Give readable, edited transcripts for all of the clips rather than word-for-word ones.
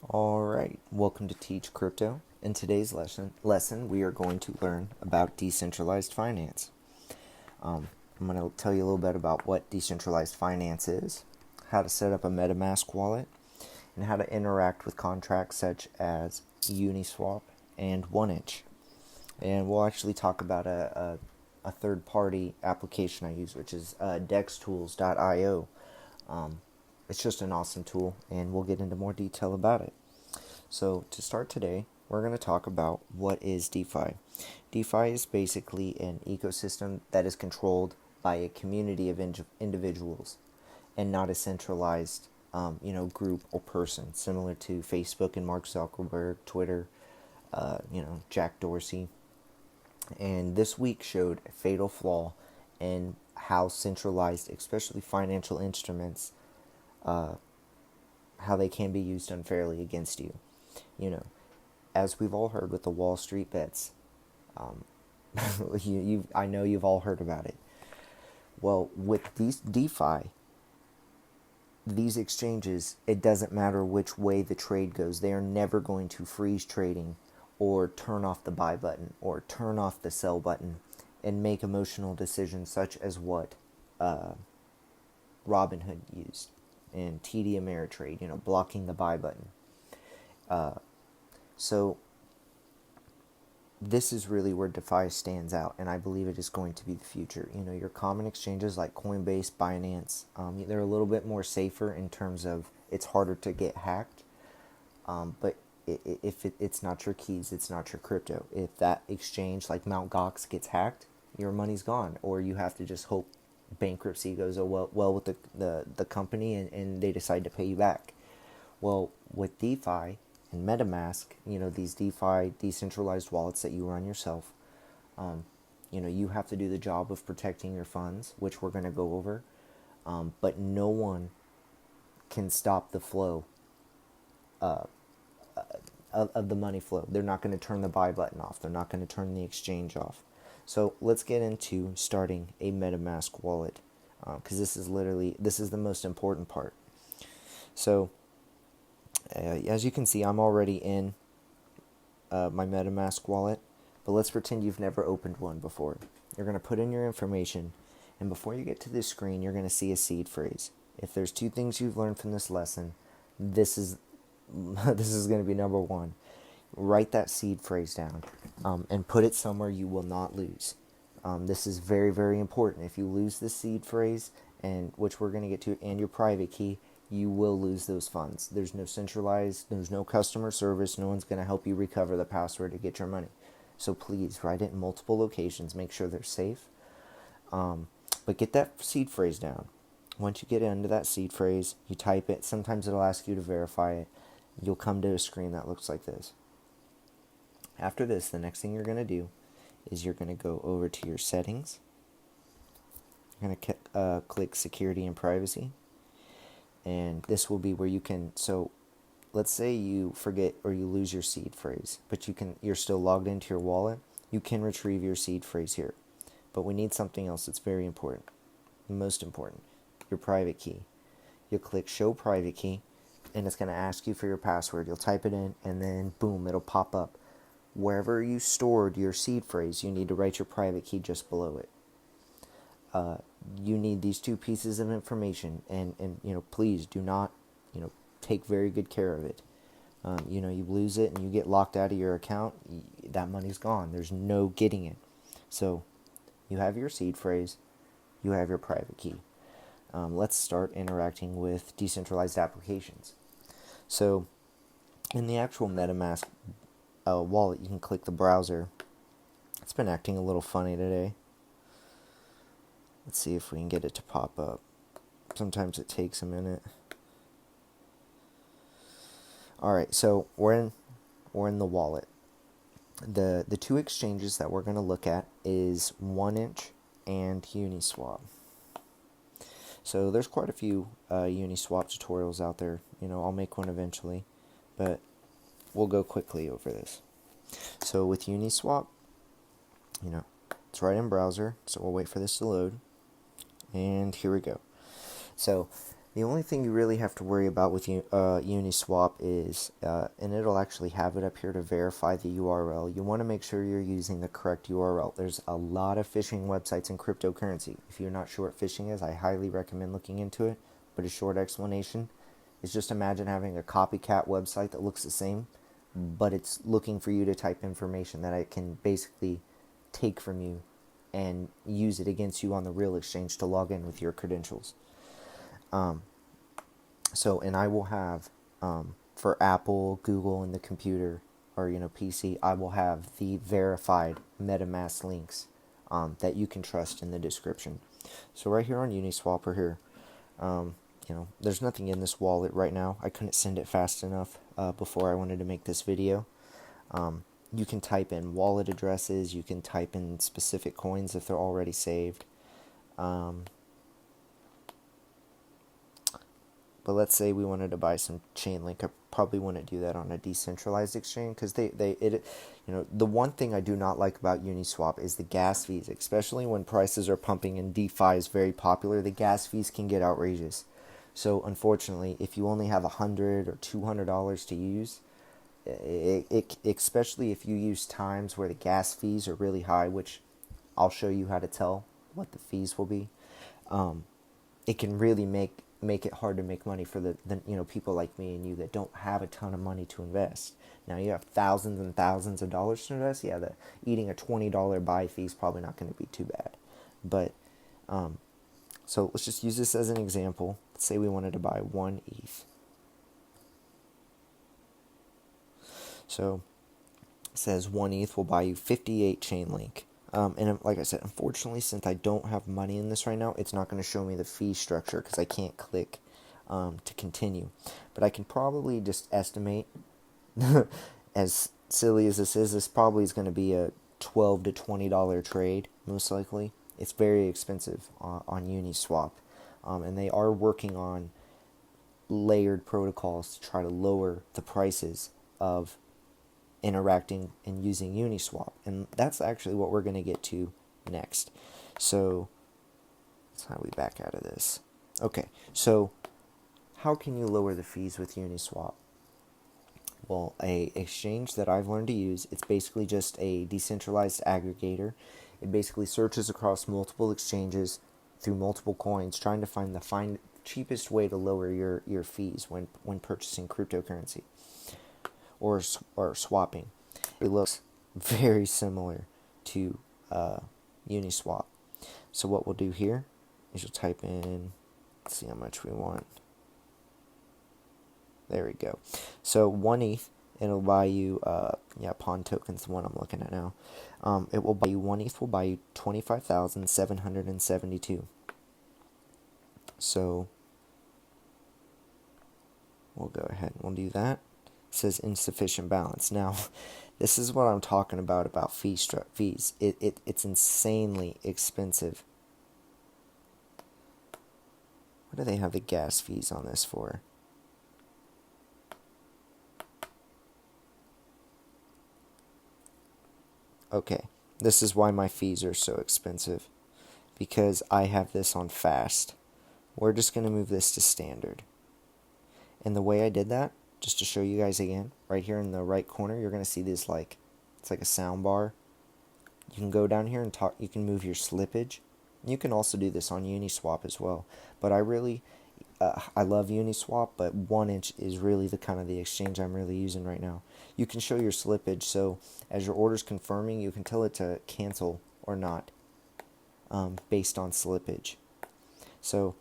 Alright, welcome to Teach Crypto. In today's lesson we are going to learn about decentralized finance. I'm going to tell you a little bit about what decentralized finance is, how to set up a Metamask wallet, and how to interact with contracts such as Uniswap and 1inch. And we'll actually talk about a third-party application I use, which is Dextoolsio. It's just an awesome tool, and we'll get into more detail about it. So to start today, we're going to talk about what is DeFi. DeFi is basically an ecosystem that is controlled by a community of individuals and not a centralized group or person, similar to Facebook and Mark Zuckerberg, Twitter, Jack Dorsey. And this week showed a fatal flaw in how centralized, especially financial instruments, how they can be used unfairly against you. As we've all heard with the Wall Street bets, I know you've all heard about it. Well, with these DeFi, these exchanges, it doesn't matter which way the trade goes. They are never going to freeze trading or turn off the buy button or turn off the sell button and make emotional decisions such as what Robinhood used and TD Ameritrade, blocking the buy button. So this is really where DeFi stands out, and I believe it is going to be the future. Your common exchanges like Coinbase, Binance, they're a little bit more safer in terms of it's harder to get hacked. But if it's not your keys, it's not your crypto. If that exchange like Mt. Gox gets hacked, your money's gone, or you have to just hope bankruptcy goes well with the company and they decide to pay you back. Well, with DeFi and Metamask, these DeFi decentralized wallets that you run yourself, you have to do the job of protecting your funds, which we're going to go over, but no one can stop the flow of the money flow. They're not going to turn the buy button off. They're not going to turn the exchange off. So let's get into starting a MetaMask wallet, because this is the most important part. So as you can see, I'm already in my MetaMask wallet, but let's pretend you've never opened one before. You're going to put in your information, and before you get to this screen, you're going to see a seed phrase. If there's two things you've learned from this lesson, this is going to be number one. Write that seed phrase down and put it somewhere you will not lose. This is very, very important. If you lose this seed phrase, and which we're going to get to, and your private key, you will lose those funds. There's no customer service. No one's going to help you recover the password to get your money. So please write it in multiple locations. Make sure they're safe. But get that seed phrase down. Once you get into that seed phrase, you type it. Sometimes it'll ask you to verify it. You'll come to a screen that looks like this. After this, the next thing you're going to do is you're going to go over to your settings. You're going to click security and privacy. And this will be where you can, so let's say you forget or you lose your seed phrase, but you're still logged into your wallet. You can retrieve your seed phrase here. But we need something else that's very important. Most important, your private key. You'll click show private key, and it's going to ask you for your password. You'll type it in, and then boom, it'll pop up. Wherever you stored your seed phrase, you need to write your private key just below it. You need these two pieces of information, and please do not, take very good care of it. You lose it and you get locked out of your account, that money's gone. There's no getting it. So you have your seed phrase, you have your private key. Let's start interacting with decentralized applications. So in the actual MetaMask wallet, you can click the browser. It's been acting a little funny today. Let's see if we can get it to pop up. Sometimes it takes a minute. Alright, so we're in the wallet. The two exchanges that we're going to look at is 1inch and Uniswap. So there's quite a few Uniswap tutorials out there. I'll make one eventually, but we'll go quickly over this. So with Uniswap, it's right in browser, so we'll wait for this to load. And here we go. So The only thing you really have to worry about with Uniswap is, and it'll actually have it up here to verify the URL. You want to make sure you're using the correct URL. There's a lot of phishing websites in cryptocurrency. If you're not sure what phishing is, I highly recommend looking into it. But a short explanation is just imagine having a copycat website that looks the same, but it's looking for you to type information that it can basically take from you and use it against you on the real exchange to log in with your credentials. And I will have, for Apple, Google, and the computer, or PC, I will have the verified MetaMask links that you can trust in the description. So right here on Uniswap, or here, there's nothing in this wallet right now. I couldn't send it fast enough before I wanted to make this video. You can type in wallet addresses. You can type in specific coins if they're already saved. But let's say we wanted to buy some Chainlink. I probably wouldn't do that on a decentralized exchange because the one thing I do not like about Uniswap is the gas fees, especially when prices are pumping and DeFi is very popular. The gas fees can get outrageous. So unfortunately, if you only have $100 or $200 to use, especially if you use times where the gas fees are really high, which I'll show you how to tell what the fees will be. It can really make it hard to make money for the people like me and you that don't have a ton of money to invest. Now you have thousands and thousands of dollars to invest. Yeah, eating a $20 buy fee is probably not going to be too bad. But so let's just use this as an example. Let's say we wanted to buy 1 ETH. So it says 1 ETH will buy you 58 Chainlink. And like I said, unfortunately, since I don't have money in this right now, it's not going to show me the fee structure because I can't click to continue. But I can probably just estimate, as silly as this probably is going to be a $12 to $20 trade, most likely. It's very expensive on Uniswap. And they are working on layered protocols to try to lower the prices of interacting and using Uniswap, and that's actually what we're going to get to next. So that's how we back out of this. Okay, so how can you lower the fees with Uniswap? Well, a exchange that I've learned to use, it's basically just a decentralized aggregator. It basically searches across multiple exchanges through multiple coins, trying to find the cheapest way to lower your fees when purchasing cryptocurrency or swapping. It looks very similar to Uniswap. So what we'll do here is you'll type in, let's see how much we want. There we go. So 1 ETH, it'll buy you, pawn token's the one I'm looking at now. It will buy you 1 ETH will buy you 25,772. So we'll go ahead and we'll do that. It says insufficient balance. Now, this is what I'm talking about fees. It's insanely expensive. What do they have the gas fees on this for? Okay, this is why my fees are so expensive, because I have this on fast. We're just going to move this to standard. And the way I did that, just to show you guys again, right here in the right corner, you're going to see this it's like a sound bar. You can go down here and talk. You can move your slippage. You can also do this on Uniswap as well. But I love Uniswap, but 1inch is really the exchange I'm really using right now. You can show your slippage, so as your order's confirming, you can tell it to cancel or not based on slippage. So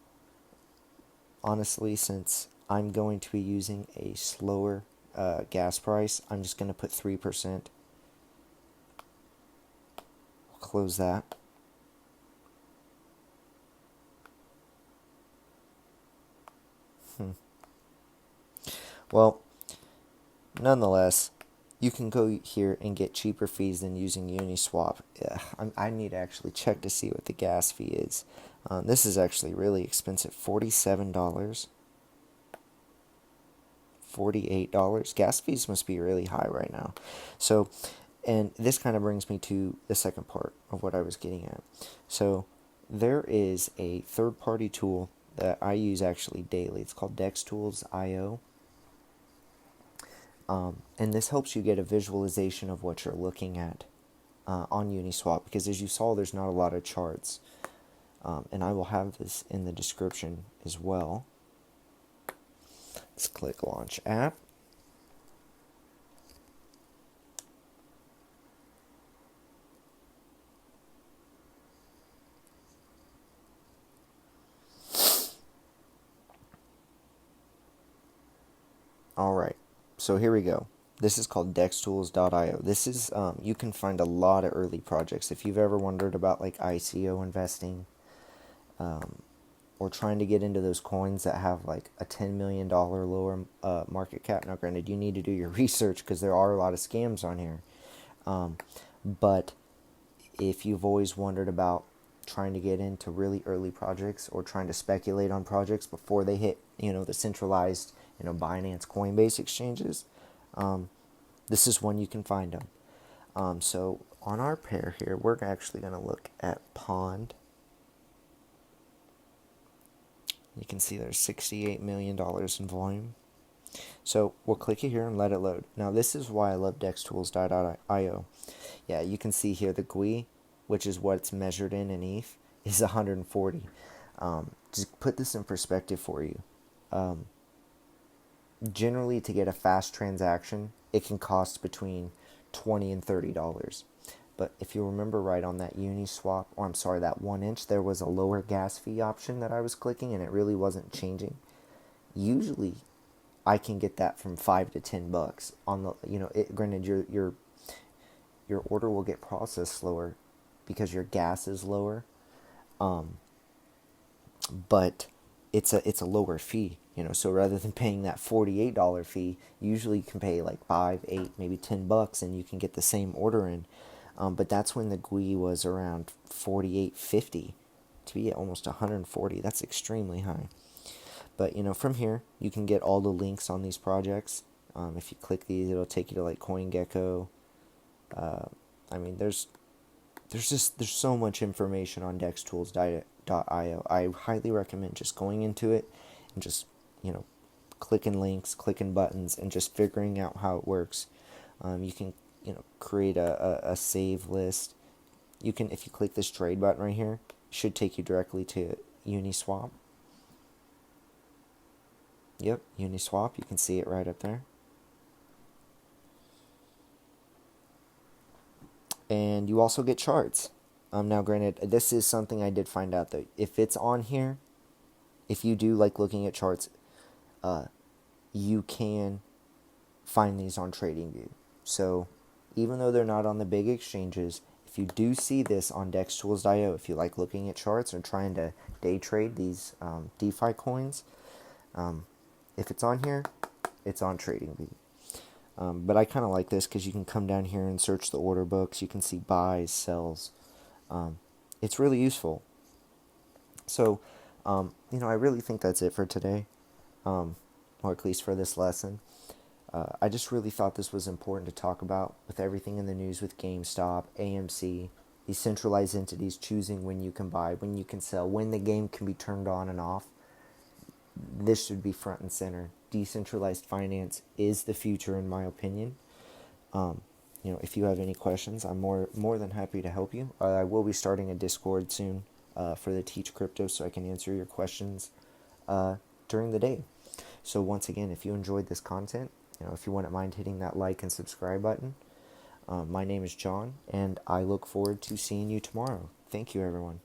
honestly, since I'm going to be using a slower gas price, I'm just going to put 3%. We'll close that. Well, nonetheless, you can go here and get cheaper fees than using Uniswap. I need to actually check to see what the gas fee is. This is actually really expensive, $47. $48. Gas fees must be really high right now. So, and this kind of brings me to the second part of what I was getting at. So, there is a third-party tool that I use actually daily. It's called Dextoolsio. And this helps you get a visualization of what you're looking at on Uniswap, because as you saw, there's not a lot of charts. And I will have this in the description as well. Let's click Launch App. Alright, so here we go. This is called Dextools.io. This is, you can find a lot of early projects. If you've ever wondered about like ICO investing, or trying to get into those coins that have like a $10 million lower market cap. Now, granted, you need to do your research because there are a lot of scams on here. But if you've always wondered about trying to get into really early projects or trying to speculate on projects before they hit, the centralized, Binance, Coinbase exchanges, this is one you can find them. So on our pair here, we're actually going to look at Pond. You can see there's $68 million in volume. So we'll click it here and let it load. Now this is why I love Dextools.io. Yeah, you can see here the GUI, which is what's measured in ETH, is 140. Just put this in perspective for you. Generally, to get a fast transaction, it can cost between $20 and $30. But if you remember right, on that Uniswap, or I'm sorry, that 1 inch, there was a lower gas fee option that I was clicking, and it really wasn't changing. Usually, I can get that from $5 to $10 on the, granted, your order will get processed slower because your gas is lower, but it's a lower fee. So rather than paying that $48 fee, usually you can pay like $5, $8, maybe $10, and you can get the same order in. But that's when the GUI was around 48.50 to be at almost 140. That's extremely high. But from here you can get all the links on these projects. If you click these, it'll take you to like CoinGecko. There's so much information on Dextools.io. I highly recommend just going into it and just clicking links, clicking buttons, and just figuring out how it works. You can create a save list. You can, if you click this trade button right here, it should take you directly to Uniswap. Yep, Uniswap. You can see it right up there. And you also get charts. Now, granted, this is something I did find out, that if it's on here, if you do like looking at charts, you can find these on TradingView. So even though they're not on the big exchanges, if you do see this on Dextools.io, if you like looking at charts or trying to day trade these DeFi coins, if it's on here, it's on TradingView. But I kind of like this because you can come down here and search the order books. You can see buys, sells. It's really useful. So, I really think that's it for today, or at least for this lesson. I just really thought this was important to talk about with everything in the news with GameStop, AMC, these centralized entities choosing when you can buy, when you can sell, when the game can be turned on and off. This should be front and center. Decentralized finance is the future, in my opinion. If you have any questions, I'm more than happy to help you. I will be starting a Discord soon for the Teach Crypto, so I can answer your questions during the day. So once again, if you enjoyed this content, if you wouldn't mind hitting that like and subscribe button. My name is John, and I look forward to seeing you tomorrow. Thank you, everyone.